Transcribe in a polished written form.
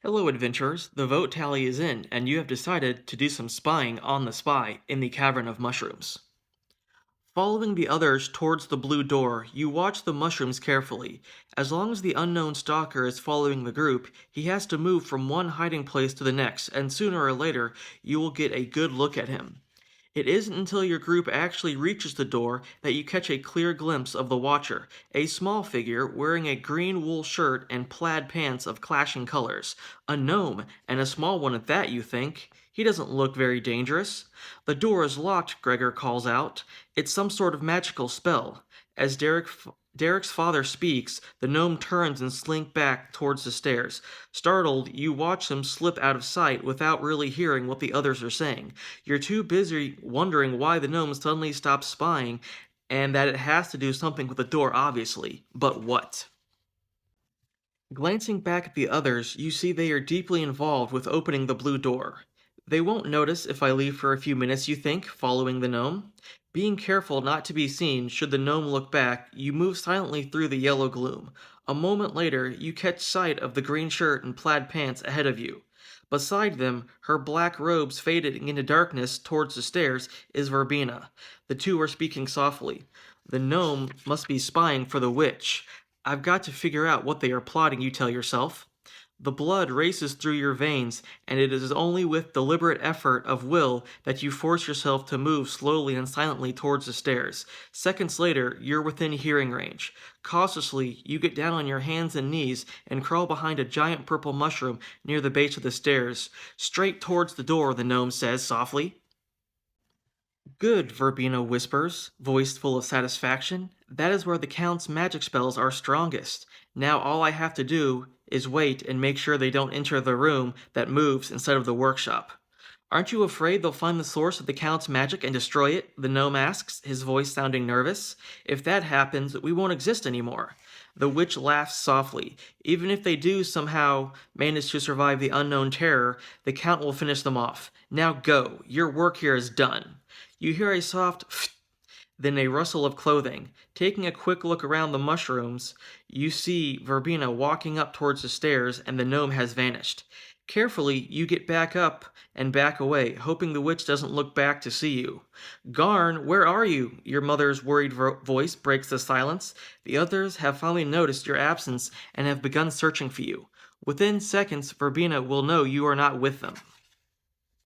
Hello, adventurers. The vote tally is in, and you have decided to do some spying on the spy in the Cavern of Mushrooms. Following the others towards the blue door, you watch the mushrooms carefully. As long as the unknown stalker is following the group, he has to move from one hiding place to the next, and sooner or later, you will get a good look at him. It isn't until your group actually reaches the door that you catch a clear glimpse of the Watcher, a small figure wearing a green wool shirt and plaid pants of clashing colors. A gnome, and a small one at that, you think. He doesn't look very dangerous. The door is locked, Gregor calls out. It's some sort of magical spell. As Derek's father speaks, the gnome turns and slinks back towards the stairs. Startled, you watch him slip out of sight without really hearing what the others are saying. You're too busy wondering why the gnome suddenly stopped spying, and that it has to do something with the door, obviously. But what? Glancing back at the others, you see they are deeply involved with opening the blue door. They won't notice if I leave for a few minutes, you think, following the gnome? Being careful not to be seen should the gnome look back, you move silently through the yellow gloom. A moment later, you catch sight of the green shirt and plaid pants ahead of you. Beside them, her black robes fading into darkness towards the stairs, is Verbena. The two are speaking softly. The gnome must be spying for the witch. I've got to figure out what they are plotting, you tell yourself. The blood races through your veins, and it is only with deliberate effort of will that you force yourself to move slowly and silently towards the stairs. Seconds later, you're within hearing range. Cautiously, you get down on your hands and knees and crawl behind a giant purple mushroom near the base of the stairs. Straight towards the door, the gnome says softly. Good, Verbena whispers, voice full of satisfaction. That is where the Count's magic spells are strongest. Now all I have to do is wait and make sure they don't enter the room that moves instead of the workshop. Aren't you afraid they'll find the source of the Count's magic and destroy it? The gnome asks, his voice sounding nervous. If that happens, we won't exist anymore. The witch laughs softly. Even if they do somehow manage to survive the unknown terror, the Count will finish them off. Now go. Your work here is done. You hear a soft then a rustle of clothing. Taking a quick look around the mushrooms, you see Verbena walking up towards the stairs, and the gnome has vanished. Carefully, you get back up and back away, hoping the witch doesn't look back to see you. Garn, where are you? Your mother's worried voice breaks the silence. The others have finally noticed your absence and have begun searching for you. Within seconds, Verbena will know you are not with them.